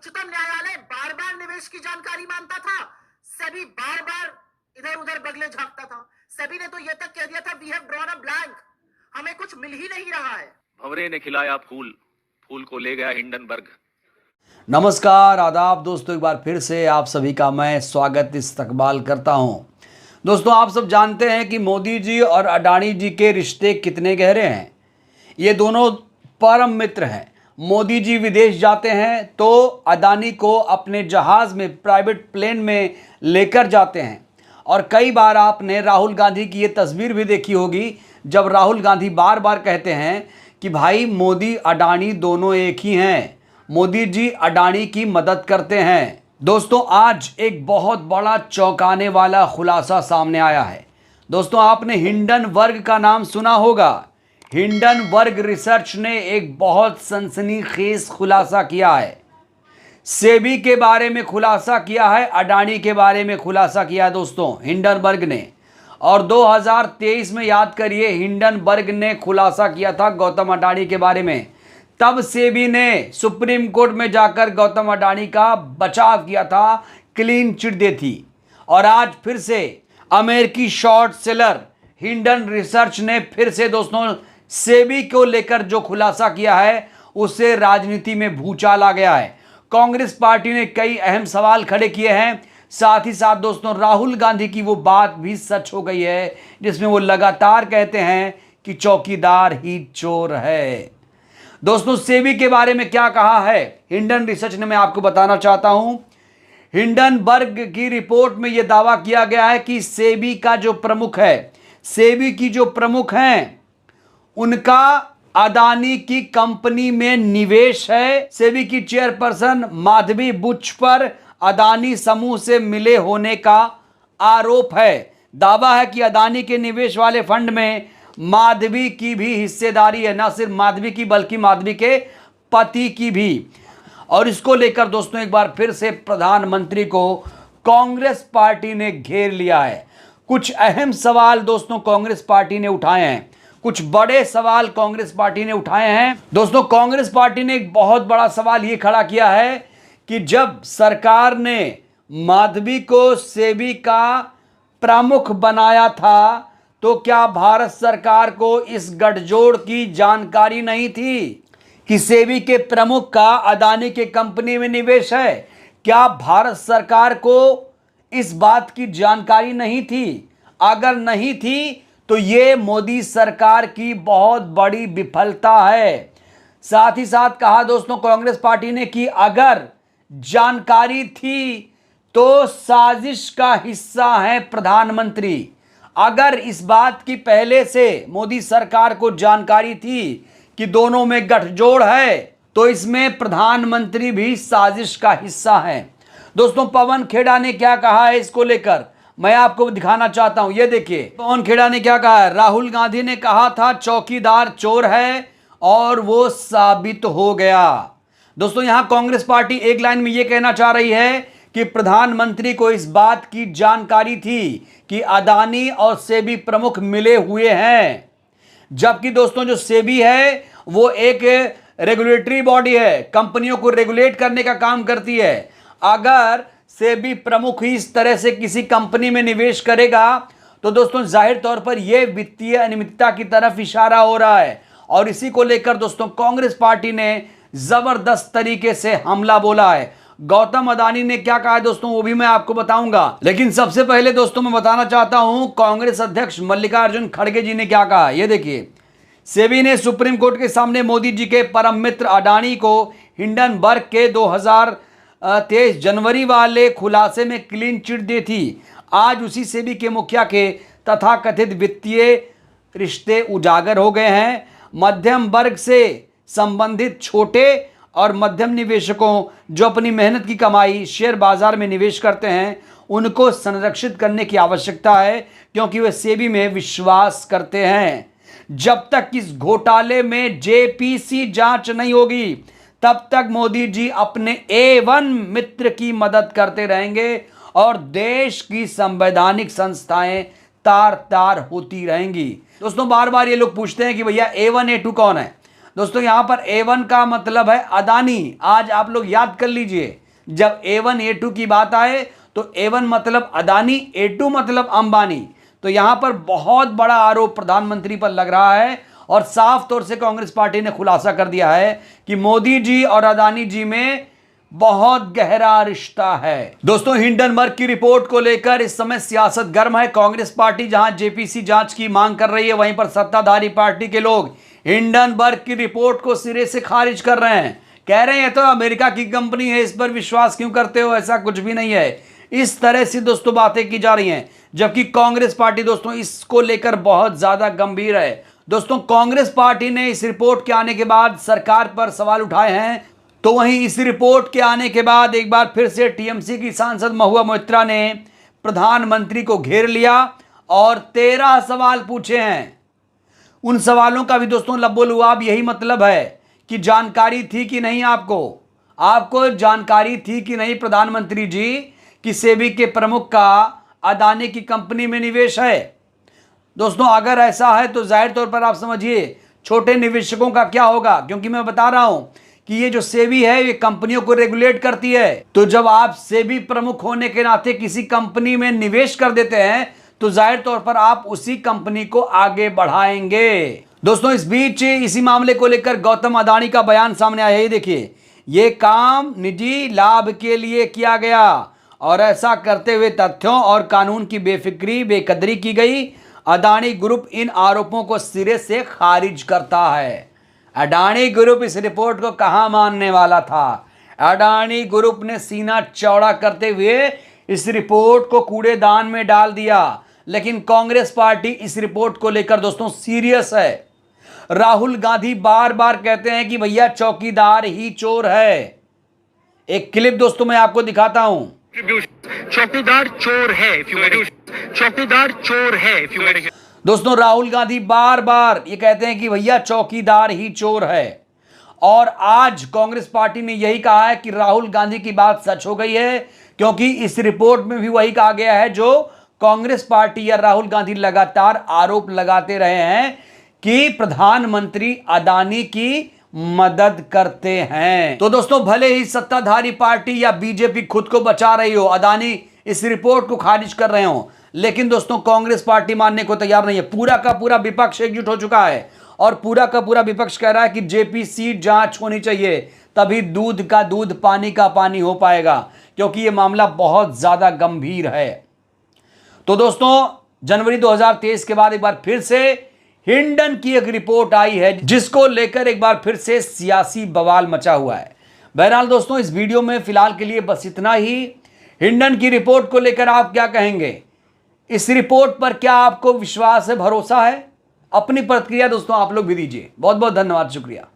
उच्चतम न्यायालय बार बार निवेश की जानकारी मांगता था, सेबी बार बार इधर उधर बगले झांकता था। सेबी ने तो यह तक कह दिया था, we have drawn a blank, हमें कुछ मिल ही नहीं रहा है। भंवरे ने खिलाया फूल, फूल को ले गया हिंडनबर्ग। नमस्कार, आदाब दोस्तों, एक बार फिर से आप सभी का मैं स्वागत इस्तकबाल करता हूं। दोस्तों, आप सब जानते हैं कि मोदी जी और अडानी जी के रिश्ते कितने गहरे हैं। ये दोनों परम मित्र हैं। मोदी जी विदेश जाते हैं तो अडानी को अपने जहाज़ में, प्राइवेट प्लेन में लेकर जाते हैं। और कई बार आपने राहुल गांधी की ये तस्वीर भी देखी होगी, जब राहुल गांधी बार बार कहते हैं कि भाई मोदी अडानी दोनों एक ही हैं, मोदी जी अडानी की मदद करते हैं। दोस्तों, आज एक बहुत बड़ा चौंकाने वाला खुलासा सामने आया है। दोस्तों, आपने हिंडनबर्ग का नाम सुना होगा। हिंडनबर्ग रिसर्च ने एक बहुत सनसनीखेज खुलासा किया है। सेबी के बारे में खुलासा किया है, अडानी के बारे में खुलासा किया है दोस्तों हिंडनबर्ग ने। और 2023 में याद करिए, हिंडनबर्ग ने खुलासा किया था गौतम अडानी के बारे में। तब सेबी ने सुप्रीम कोर्ट में जाकर गौतम अडानी का बचाव किया था, क्लीन चिट दी थी। और आज फिर से अमेरिकी शॉर्ट सेलर हिंडन रिसर्च ने फिर से दोस्तों सेबी को लेकर जो खुलासा किया है, उससे राजनीति में भूचाल आ गया है। कांग्रेस पार्टी ने कई अहम सवाल खड़े किए हैं। साथ ही साथ दोस्तों राहुल गांधी की वो बात भी सच हो गई है, जिसमें वो लगातार कहते हैं कि चौकीदार ही चोर है। दोस्तों, सेबी के बारे में क्या कहा है हिंडन रिसर्च ने, मैं आपको बताना चाहता हूं। हिंडनबर्ग की रिपोर्ट में यह दावा किया गया है कि सेबी का जो प्रमुख है, सेबी की जो प्रमुख हैं, उनका अडानी की कंपनी में निवेश है। सेबी की चेयरपर्सन माधवी बुच पर अडानी समूह से मिले होने का आरोप है। दावा है कि अडानी के निवेश वाले फंड में माधवी की भी हिस्सेदारी है, ना सिर्फ माधवी की बल्कि माधवी के पति की भी। और इसको लेकर दोस्तों एक बार फिर से प्रधानमंत्री को कांग्रेस पार्टी ने घेर लिया है। कुछ अहम सवाल दोस्तों कांग्रेस पार्टी ने उठाए हैं, कुछ बड़े सवाल कांग्रेस पार्टी ने उठाए हैं। दोस्तों, कांग्रेस पार्टी ने एक बहुत बड़ा सवाल ये खड़ा किया है कि जब सरकार ने माधवी को सेबी का प्रमुख बनाया था, तो क्या भारत सरकार को इस गठजोड़ की जानकारी नहीं थी कि सेबी के प्रमुख का अडानी के कंपनी में निवेश है? क्या भारत सरकार को इस बात की जानकारी नहीं थी? अगर नहीं थी तो ये मोदी सरकार की बहुत बड़ी विफलता है। साथ ही साथ कहा दोस्तों कांग्रेस पार्टी ने कि अगर जानकारी थी तो साजिश का हिस्सा है प्रधानमंत्री। अगर इस बात की पहले से मोदी सरकार को जानकारी थी कि दोनों में गठजोड़ है, तो इसमें प्रधानमंत्री भी साजिश का हिस्सा है। दोस्तों, पवन खेड़ा ने क्या कहा है इसको लेकर, मैं आपको दिखाना चाहता हूं। ये देखिए पवन खेड़ा ने क्या कहा है। राहुल गांधी ने कहा था चौकीदार चोर है, और वो साबित हो गया। दोस्तों, यहां कांग्रेस पार्टी एक लाइन में यह कहना चाह रही है कि प्रधानमंत्री को इस बात की जानकारी थी कि अडानी और सेबी प्रमुख मिले हुए हैं। जबकि दोस्तों जो सेबी है वो एक रेगुलेटरी बॉडी है, कंपनियों को रेगुलेट करने का काम करती है। अगर सेबी प्रमुख ही इस तरह से किसी कंपनी में निवेश करेगा, तो दोस्तों जाहिर तौर पर यह वित्तीय अनियमितता की तरफ इशारा हो रहा है। और इसी को लेकर दोस्तों कांग्रेस पार्टी ने जबरदस्त तरीके से हमला बोला है। गौतम अडानी ने क्या कहा है दोस्तों, वो भी मैं आपको बताऊंगा। लेकिन सबसे पहले दोस्तों मैं बताना चाहता हूं कांग्रेस अध्यक्ष मल्लिकार्जुन खड़गे जी ने क्या कहा। ये देखिए, सेबी ने सुप्रीम कोर्ट के सामने मोदी जी के परम मित्र अडानी को हिंडनबर्ग के 2023 जनवरी वाले खुलासे में क्लीन चिट दी थी। आज उसी सेबी के मुखिया के तथाकथित वित्तीय रिश्ते उजागर हो गए हैं। मध्यम वर्ग से संबंधित छोटे और मध्यम निवेशकों जो अपनी मेहनत की कमाई शेयर बाजार में निवेश करते हैं, उनको संरक्षित करने की आवश्यकता है, क्योंकि वे सेबी में विश्वास करते हैं। जब तक इस घोटाले में जेपीसी जांच नहीं होगी, तब तक मोदी जी अपने A1 मित्र की मदद करते रहेंगे और देश की संवैधानिक संस्थाएं तार तार होती रहेंगी। दोस्तों, बार बार ये लोग पूछते हैं कि भैया A1 A2 कौन है। दोस्तों यहां पर A1 का मतलब है अदानी। आज आप लोग याद कर लीजिए, जब A1 A2 की बात आए तो A1 मतलब अदानी, A2 मतलब अंबानी। तो यहां पर बहुत बड़ा आरोप प्रधानमंत्री पर लग रहा है और साफ तौर से कांग्रेस पार्टी ने खुलासा कर दिया है कि मोदी जी और अदानी जी में बहुत गहरा रिश्ता है। दोस्तों हिंडनबर्ग की रिपोर्ट को लेकर इस समय सियासत गर्म है। कांग्रेस पार्टी जहां जेपीसी जांच की मांग कर रही है, वहीं पर सत्ताधारी पार्टी के लोग हिंडनबर्ग की रिपोर्ट को सिरे से खारिज कर रहे हैं। कह रहे हैं तो अमेरिका की कंपनी है, इस पर विश्वास क्यों करते हो, ऐसा कुछ भी नहीं है। इस तरह से दोस्तों बातें की जा रही हैं, जबकि कांग्रेस पार्टी दोस्तों इसको लेकर बहुत ज्यादा गंभीर है। दोस्तों कांग्रेस पार्टी ने इस रिपोर्ट के आने के बाद सरकार पर सवाल उठाए हैं, तो वहीं इस रिपोर्ट के आने के बाद एक बार फिर से टीएमसी की सांसद महुआ मोइत्रा ने प्रधानमंत्री को घेर लिया और 13 सवाल पूछे हैं। उन सवालों का भी दोस्तों लबोलुआब यही मतलब है कि जानकारी थी कि नहीं, आपको जानकारी थी कि नहीं प्रधानमंत्री जी कि सेबी के प्रमुख का अदानी की कंपनी में निवेश है। दोस्तों अगर ऐसा है तो जाहिर तौर पर आप समझिए छोटे निवेशकों का क्या होगा, क्योंकि मैं बता रहा हूं कि ये जो सेबी है ये कंपनियों को रेगुलेट करती है। तो जब आप सेबी प्रमुख होने के नाते किसी कंपनी में निवेश कर देते हैं तो जाहिर तौर पर आप उसी कंपनी को आगे बढ़ाएंगे। दोस्तों इस बीच इसी मामले को लेकर गौतम अदानी का बयान सामने आया है। देखिए, ये काम निजी लाभ के लिए किया गया और ऐसा करते हुए तथ्यों और कानून की बेकदरी की गई। अदानी ग्रुप इन आरोपों को सिरे से खारिज करता है। अडानी ग्रुप इस रिपोर्ट को कहां मानने वाला था। अडानी ग्रुप ने सीना चौड़ा करते हुए इस रिपोर्ट को कूड़ेदान में डाल दिया, लेकिन कांग्रेस पार्टी इस रिपोर्ट को लेकर दोस्तों सीरियस है। राहुल गांधी बार बार कहते हैं कि भैया चौकीदार ही चोर है। एक क्लिप दोस्तों मैं आपको दिखाता हूं। चौकीदार चोर है, चौकीदार चोर है। दोस्तों राहुल गांधी बार बार ये कहते हैं कि भैया चौकीदार ही चोर है, और आज कांग्रेस पार्टी ने यही कहा है कि राहुल गांधी की बात सच हो गई है, क्योंकि इस रिपोर्ट में भी वही कहा गया है जो कांग्रेस पार्टी या राहुल गांधी लगातार आरोप लगाते रहे हैं कि प्रधानमंत्री अदानी की मदद करते हैं। तो दोस्तों भले ही सत्ताधारी पार्टी या बीजेपी खुद को बचा रही हो, अदानी इस रिपोर्ट को खारिज कर रहे हो, लेकिन दोस्तों कांग्रेस पार्टी मानने को तैयार नहीं है। पूरा का पूरा विपक्ष एकजुट हो चुका है और पूरा का पूरा विपक्ष कह रहा है कि जेपीसी जांच होनी चाहिए, तभी दूध का दूध पानी का पानी हो पाएगा, क्योंकि यह मामला बहुत ज्यादा गंभीर है। तो दोस्तों जनवरी 2023 के बाद एक बार फिर से हिंडन की एक रिपोर्ट आई है, जिसको लेकर एक बार फिर से सियासी बवाल मचा हुआ है। बहरहाल दोस्तों इस वीडियो में फिलहाल के लिए बस इतना ही। हिंडन की रिपोर्ट को लेकर आप क्या कहेंगे? इस रिपोर्ट पर क्या आपको विश्वास है, भरोसा है? अपनी प्रतिक्रिया दोस्तों आप लोग भी दीजिए। बहुत बहुत धन्यवाद, शुक्रिया।